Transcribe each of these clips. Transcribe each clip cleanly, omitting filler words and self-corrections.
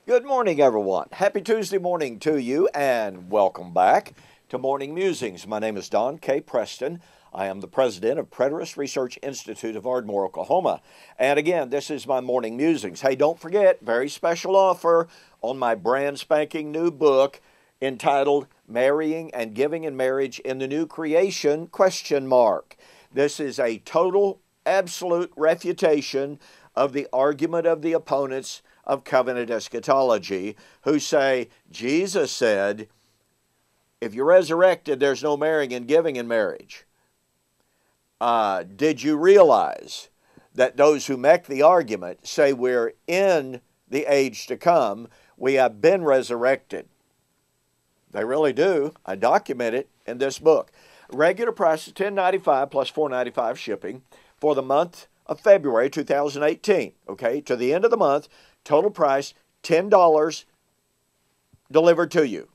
Good morning, everyone. Happy Tuesday morning to you, and welcome back to Morning Musings. My name is Don K. Preston. I am the president of Preterist Research Institute of Ardmore, Oklahoma. And again, this is my Morning Musings. Hey, don't forget, very special offer on my brand spanking new book entitled Marrying and Giving in Marriage in the New Creation, ? This is a total, absolute refutation of the argument of the opponents of covenant eschatology, who say, Jesus said, if you're resurrected, there's no marrying and giving in marriage. Did you realize that those who make the argument say we're in the age to come, we have been resurrected? They really do. I document it in this book. Regular price is $10.95 plus $4.95 shipping for the month of February 2018. Okay, to the end of the month, total price $10 delivered to you.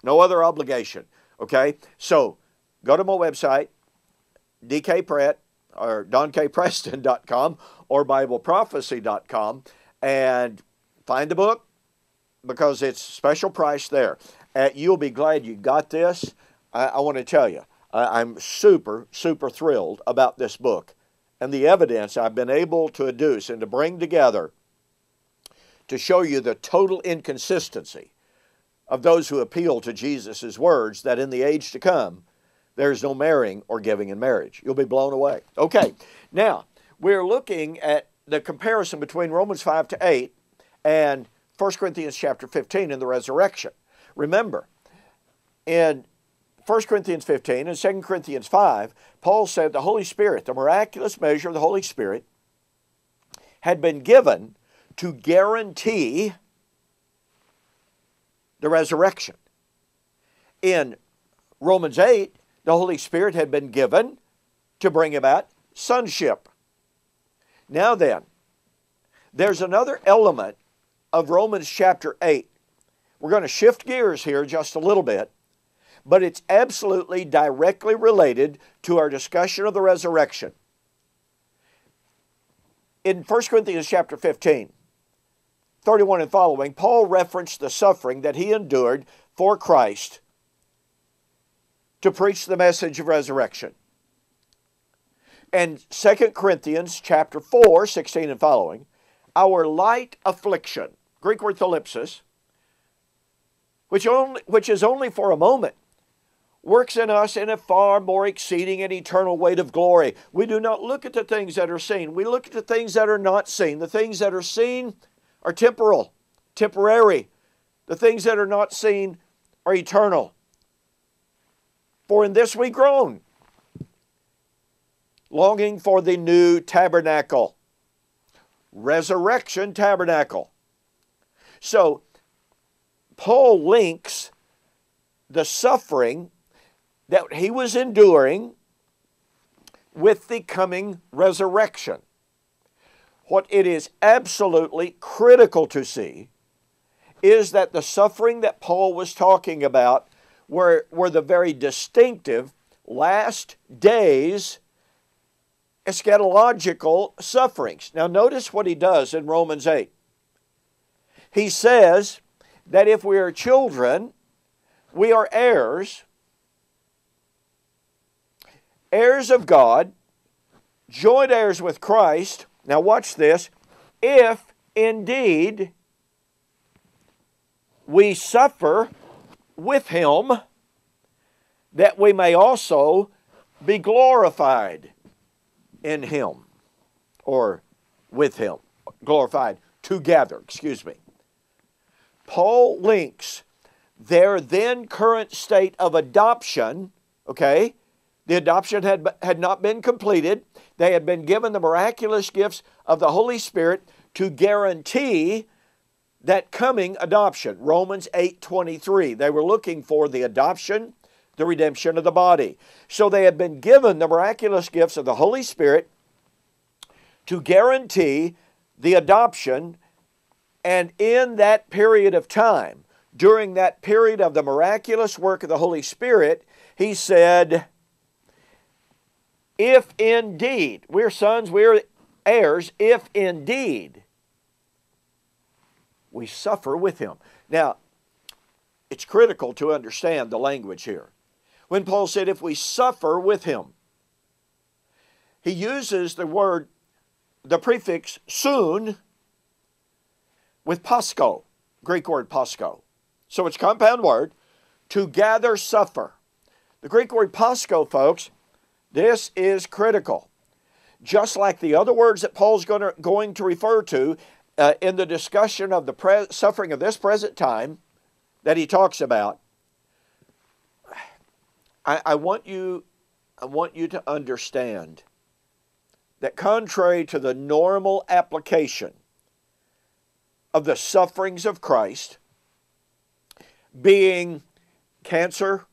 No other obligation. Okay, so go to my website, DKPret or DonKPreston.com or BibleProphecy.com and find the book because it's special price there. You'll be glad you got this. I want to tell you, I'm super, super thrilled about this book and the evidence I've been able to adduce and to bring together to show you the total inconsistency of those who appeal to Jesus' words that in the age to come, there's no marrying or giving in marriage. You'll be blown away. Okay, now, we're looking at the comparison between Romans 5 to 8 and 1 Corinthians chapter 15 and the resurrection. Remember, in 1 Corinthians 15 and 2 Corinthians 5, Paul said the Holy Spirit, the miraculous measure of the Holy Spirit, had been given to guarantee the resurrection. In Romans 8, the Holy Spirit had been given to bring about sonship. Now then, there's another element of Romans chapter 8. We're going to shift gears here just a little bit, but it's absolutely directly related to our discussion of the resurrection. In 1 Corinthians chapter 15, 31 and following, Paul referenced the suffering that he endured for Christ to preach the message of resurrection. And 2 Corinthians chapter 4, 16 and following, our light affliction, Greek word thalipsis, which is only for a moment, works in us in a far more exceeding and eternal weight of glory. We do not look at the things that are seen. We look at the things that are not seen. The things that are seen are temporal, temporary. The things that are not seen are eternal. For in this we groan, longing for the new tabernacle, resurrection tabernacle. So, Paul links the suffering that he was enduring with the coming resurrection. What it is absolutely critical to see is that the suffering that Paul was talking about were the very distinctive last days eschatological sufferings. Now notice what he does in Romans 8. He says that if we are children, we are heirs, heirs of God, joint heirs with Christ. Now watch this. If indeed we suffer with Him, that we may also be glorified in Him, or with Him, glorified together, excuse me. Paul links their then current state of adoption, okay? The adoption had not been completed. They had been given the miraculous gifts of the Holy Spirit to guarantee that coming adoption. Romans 8:23. They were looking for the adoption, the redemption of the body. So they had been given the miraculous gifts of the Holy Spirit to guarantee the adoption, and in that period of time, during that period of the miraculous work of the Holy Spirit, he said, if indeed, we're sons, we're heirs, if indeed we suffer with him. Now, it's critical to understand the language here. When Paul said, if we suffer with him, he uses the prefix soon with pasco, Greek word pasco. So it's a compound word, to gather suffer. The Greek word pasco, folks, this is critical. Just like the other words that Paul's going to refer to in the discussion of the suffering of this present time that he talks about, I want you to understand that contrary to the normal application of the sufferings of Christ, being cancer,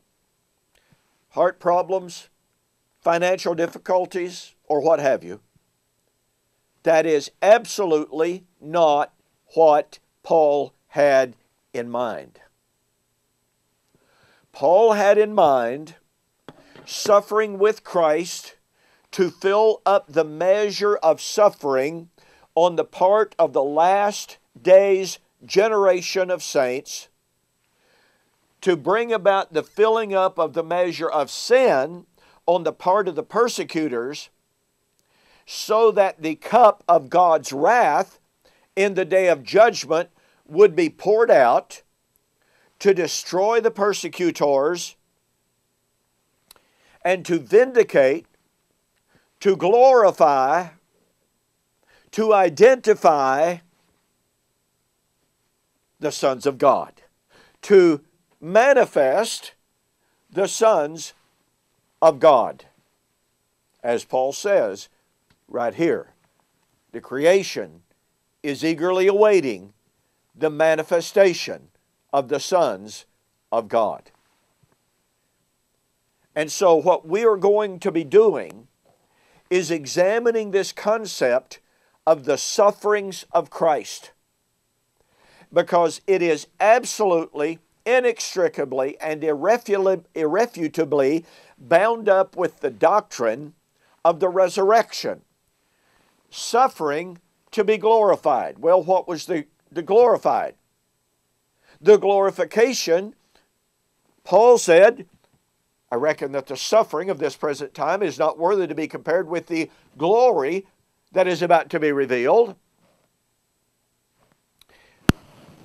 heart problems, financial difficulties, or what have you, that is absolutely not what Paul had in mind. Paul had in mind suffering with Christ to fill up the measure of suffering on the part of the last days generation of saints, to bring about the filling up of the measure of sin on the part of the persecutors, so that the cup of God's wrath in the day of judgment would be poured out to destroy the persecutors and to vindicate, to glorify, to identify the sons of God, to manifest the sons of God. As Paul says right here, the creation is eagerly awaiting the manifestation of the sons of God. And so what we are going to be doing is examining this concept of the sufferings of Christ, because it is absolutely, inextricably, and irrefutably bound up with the doctrine of the resurrection. Suffering to be glorified. Well, what was the glorified? The glorification, Paul said, I reckon that the suffering of this present time is not worthy to be compared with the glory that is about to be revealed.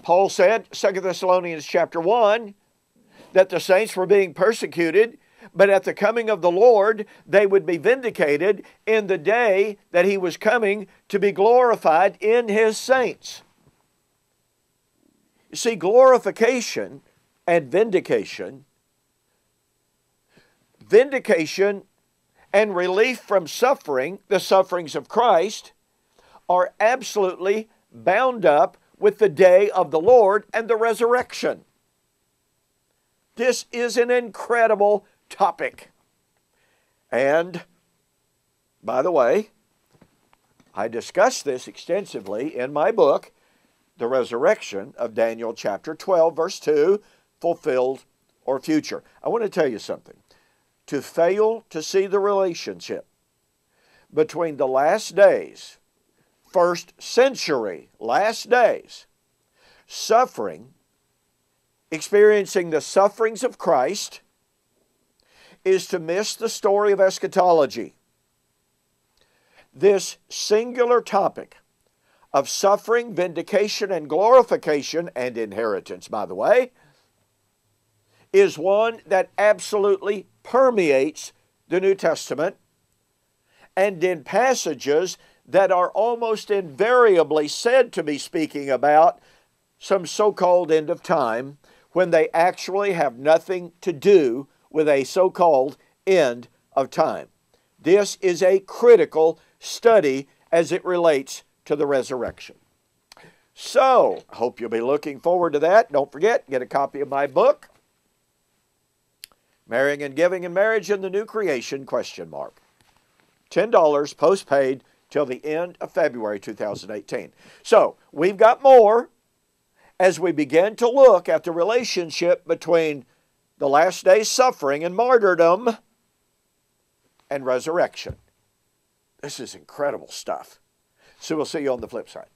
Paul said, 2 Thessalonians chapter 1, that the saints were being persecuted, but at the coming of the Lord, they would be vindicated in the day that he was coming to be glorified in his saints. You see, glorification and vindication and relief from suffering, the sufferings of Christ, are absolutely bound up with the day of the Lord and the resurrection. This is an incredible topic. And, by the way, I discuss this extensively in my book, The Resurrection of Daniel chapter 12, verse 2, Fulfilled or Future. I want to tell you something. To fail to see the relationship between the last days, first century, last days, suffering, experiencing the sufferings of Christ, is to miss the story of eschatology. This singular topic of suffering, vindication, and glorification, and inheritance, by the way, is one that absolutely permeates the New Testament, and in passages that are almost invariably said to be speaking about some so-called end of time, when they actually have nothing to do with a so-called end of time. This is a critical study as it relates to the resurrection. So, I hope you'll be looking forward to that. Don't forget, get a copy of my book, Marrying and Giving in Marriage in the New Creation, ? $10 postpaid till the end of February 2018. So, we've got more as we begin to look at the relationship between the last day's suffering and martyrdom and resurrection. This is incredible stuff. So we'll see you on the flip side.